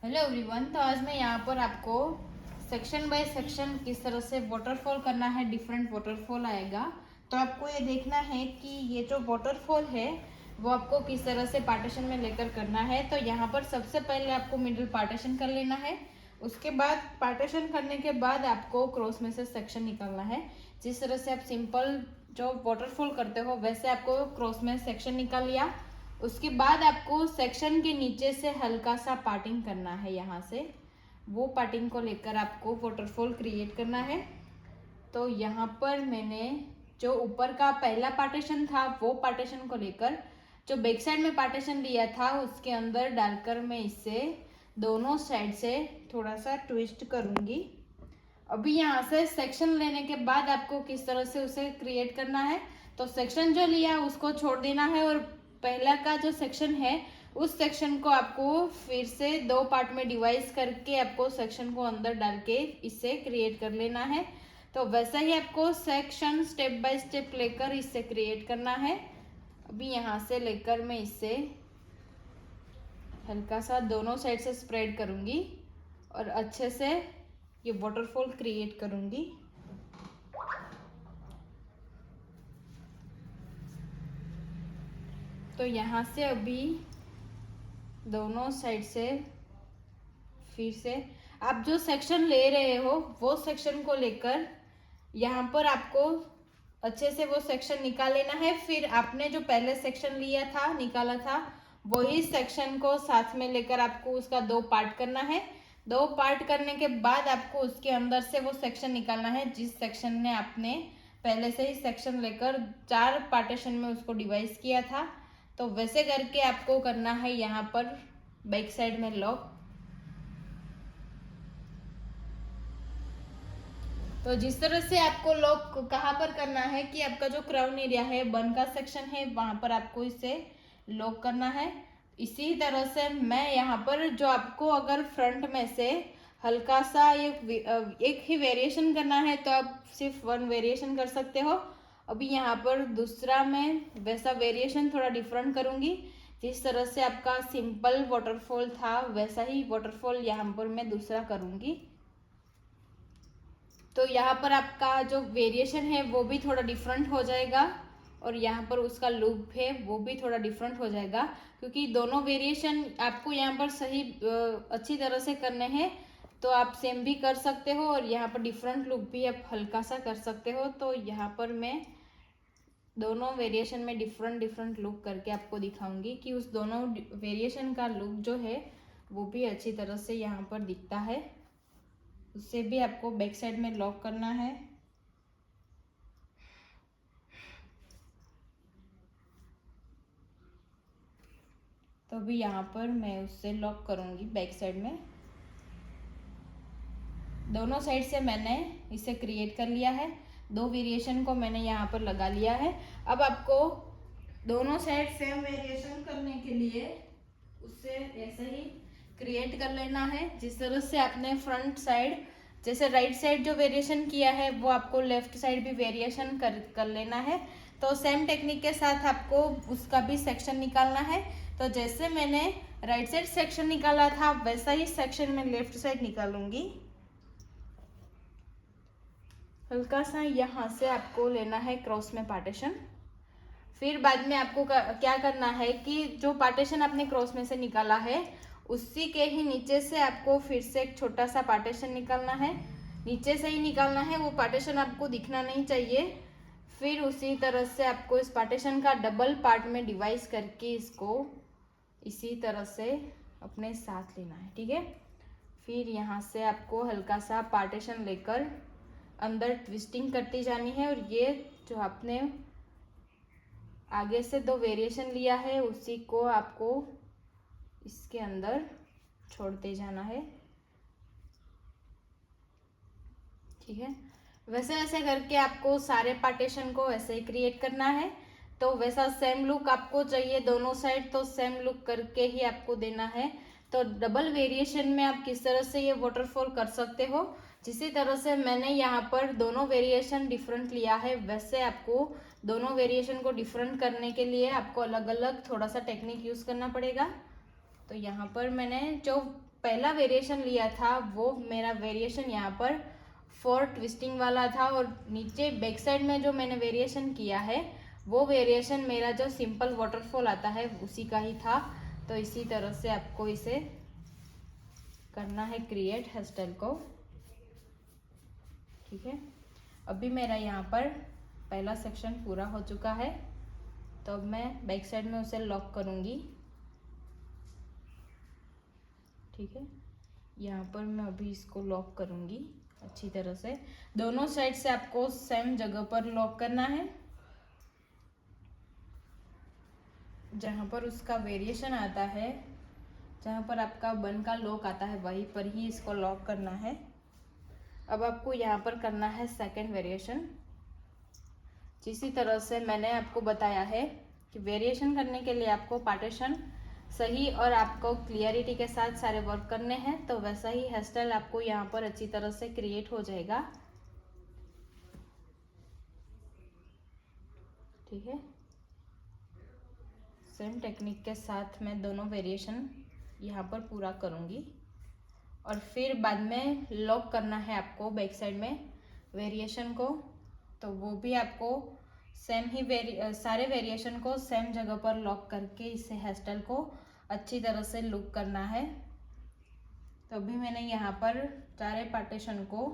Hello everyone. तो आज मैं यहाँ पर आपको सेक्शन बाय सेक्शन किस तरह से वाटरफॉल करना है, डिफरेंट वाटरफॉल आएगा। तो आपको ये देखना है कि ये जो वाटरफॉल है वो आपको किस तरह से पार्टीशन में लेकर करना है। तो यहाँ पर सबसे पहले आपको मिडिल पार्टीशन कर लेना है। उसके बाद पार्टीशन करने के बाद आपको क्रॉस में से सेक्शन निकालना है। जिस तरह से आप सिंपल जो वाटरफॉल करते हो वैसे आपको क्रॉस में सेक्शन निकाल लिया। उसके बाद आपको सेक्शन के नीचे से हल्का सा पार्टिंग करना है। यहाँ से वो पार्टिंग को लेकर आपको वाटरफॉल क्रिएट करना है। तो यहाँ पर मैंने जो ऊपर का पहला पार्टीशन था वो पार्टीशन को लेकर जो बैक साइड में पार्टीशन लिया था उसके अंदर डालकर मैं इसे दोनों साइड से थोड़ा सा ट्विस्ट करूँगी। अभी यहाँ से सेक्शन लेने के बाद आपको किस तरह से उसे क्रिएट करना है। तो सेक्शन जो लिया उसको छोड़ देना है और पहला का जो सेक्शन है उस सेक्शन को आपको फिर से दो पार्ट में डिवाइड करके आपको सेक्शन को अंदर डाल के इससे क्रिएट कर लेना है। तो वैसा ही आपको सेक्शन स्टेप बाय स्टेप लेकर इससे क्रिएट करना है। अभी यहाँ से लेकर मैं इससे हल्का सा दोनों साइड से स्प्रेड करूँगी और अच्छे से ये वाटरफॉल क्रिएट करूँगी। तो यहाँ से अभी दोनों साइड से फिर से आप जो सेक्शन ले रहे हो वो सेक्शन को लेकर यहाँ पर आपको अच्छे से वो सेक्शन निकाल लेना है। फिर आपने जो पहले सेक्शन लिया था निकाला था वही सेक्शन को साथ में लेकर आपको उसका दो पार्ट करना है। दो पार्ट करने के बाद आपको उसके अंदर से वो सेक्शन निकालना है जिस सेक्शन ने आपने पहले से ही सेक्शन लेकर चार पार्टीशन में उसको डिवाइड किया था। तो वैसे करके आपको करना है यहाँ पर बैक साइड में लॉक। तो जिस तरह से आपको लॉक कहाँ पर करना है कि आपका जो क्राउन एरिया है बन का सेक्शन है वहां पर आपको इसे लॉक करना है। इसी तरह से मैं यहाँ पर जो आपको अगर फ्रंट में से हल्का सा एक ही वेरिएशन करना है तो आप सिर्फ वन वेरिएशन कर सकते हो। अभी यहाँ पर दूसरा मैं वैसा वेरिएशन थोड़ा डिफरेंट करूँगी। जिस तरह से आपका सिंपल वाटरफॉल था वैसा ही वाटरफॉल यहाँ पर मैं दूसरा करूँगी। तो यहाँ पर आपका जो वेरिएशन है वो भी थोड़ा डिफरेंट हो जाएगा और यहाँ पर उसका लूप है वो भी थोड़ा डिफरेंट हो जाएगा क्योंकि दोनों वेरिएशन आपको यहाँ पर सही अच्छी तरह से करने हैं। तो आप सेम भी कर सकते हो और यहाँ पर डिफरेंट लुक भी आप हल्का सा कर सकते हो। तो यहाँ पर मैं दोनों वेरिएशन में डिफरेंट लुक करके आपको दिखाऊंगी कि उस दोनों वेरिएशन का लुक जो है वो भी अच्छी तरह से यहाँ पर दिखता है। उससे भी आपको बैक साइड में लॉक करना है। तो अभी यहाँ पर मैं उससे लॉक करूँगी बैक साइड में। दोनों साइड से मैंने इसे क्रिएट कर लिया है। दो वेरिएशन को मैंने यहाँ पर लगा लिया है। अब आपको दोनों साइड सेम वेरिएशन करने के लिए उससे ऐसे ही क्रिएट कर लेना है। जिस तरह से आपने फ्रंट साइड जैसे राइट साइड जो वेरिएशन किया है वो आपको लेफ्ट साइड भी वेरिएशन कर लेना है। तो सेम टेक्निक के साथ आपको उसका भी सेक्शन निकालना है। तो जैसे मैंने राइट साइड सेक्शन निकाला था वैसा ही सेक्शन में लेफ्ट साइड निकालूंगी। हल्का सा यहाँ से आपको लेना है क्रॉस में पार्टीशन। फिर बाद में आपको क्या करना है कि जो पार्टीशन आपने क्रॉस में से निकाला है उसी के ही नीचे से आपको फिर से एक छोटा सा पार्टीशन निकालना है। नीचे से ही निकालना है, वो पार्टीशन आपको दिखना नहीं चाहिए। फिर उसी तरह से आपको इस पार्टीशन का डबल पार्ट में डिवाइड करके इसको इसी तरह से अपने साथ लेना है, ठीक है। फिर यहाँ से आपको हल्का सा पार्टीशन लेकर अंदर ट्विस्टिंग करती जानी है और ये जो आपने आगे से दो वेरिएशन लिया है उसी को आपको इसके अंदर छोड़ते जाना है, ठीक है। वैसे ऐसे करके आपको सारे पार्टीशन को ऐसे ही क्रिएट करना है। तो वैसा सेम लुक आपको चाहिए दोनों साइड, तो सेम लुक करके ही आपको देना है। तो डबल वेरिएशन में आप किस तरह से ये वाटरफॉल कर सकते हो, जिसी तरह से मैंने यहाँ पर दोनों वेरिएशन डिफरेंट लिया है वैसे आपको दोनों वेरिएशन को डिफरेंट करने के लिए आपको अलग अलग थोड़ा सा टेक्निक यूज़ करना पड़ेगा। तो यहाँ पर मैंने जो पहला वेरिएशन लिया था वो मेरा वेरिएशन यहाँ पर 4 ट्विस्टिंग वाला था, और नीचे बैक साइड में जो मैंने वेरिएशन किया है वो वेरिएशन मेरा जो सिंपल वाटरफॉल आता है उसी का ही था। तो इसी तरह से आपको इसे करना है क्रिएट हेयर स्टाइल को। ठीक है, अभी मेरा यहाँ पर पहला सेक्शन पूरा हो चुका है, तो अब मैं बैक साइड में उसे लॉक करूँगी। ठीक है, यहाँ पर मैं अभी इसको लॉक करूँगी अच्छी तरह से। दोनों साइड से आपको सेम जगह पर लॉक करना है, जहाँ पर उसका वेरिएशन आता है, जहाँ पर आपका बन का लॉक आता है वहीं पर ही इसको लॉक करना है। अब आपको यहाँ पर करना है सेकंड वेरिएशन। जिसी तरह से मैंने आपको बताया है कि वेरिएशन करने के लिए आपको पार्टीशन सही और आपको क्लियरिटी के साथ सारे वर्क करने हैं, तो वैसा ही हेयर स्टाइल आपको यहाँ पर अच्छी तरह से क्रिएट हो जाएगा। ठीक है, सेम टेक्निक के साथ मैं दोनों वेरिएशन यहाँ पर पूरा करूँगी, और फिर बाद में लॉक करना है आपको बैक साइड में वेरिएशन को। तो वो भी आपको सेम ही सारे वेरिएशन को सेम जगह पर लॉक करके इसे हेयर स्टाइल को अच्छी तरह से लुक करना है। तो अभी मैंने यहाँ पर सारे पार्टीशन को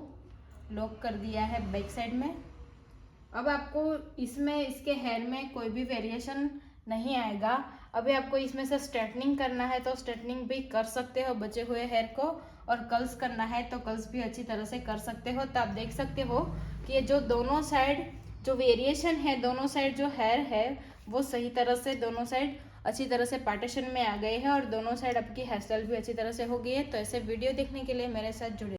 लॉक कर दिया है बैक साइड में। अब आपको इसमें इसके हेयर में कोई भी वेरिएशन नहीं आएगा। अभी आपको इसमें से स्ट्रेटनिंग करना है तो स्ट्रेटनिंग भी कर सकते हो बचे हुए हेयर को, और कर्ल्स करना है तो कर्ल्स भी अच्छी तरह से कर सकते हो। तो आप देख सकते हो कि ये जो दोनों साइड जो वेरिएशन है, दोनों साइड जो हेयर है वो सही तरह से दोनों साइड अच्छी तरह से पार्टीशन में आ गए हैं, और दोनों साइड आपकी हेयर स्टाइल भी अच्छी तरह से हो गई है। तो ऐसे वीडियो देखने के लिए मेरे साथ जुड़े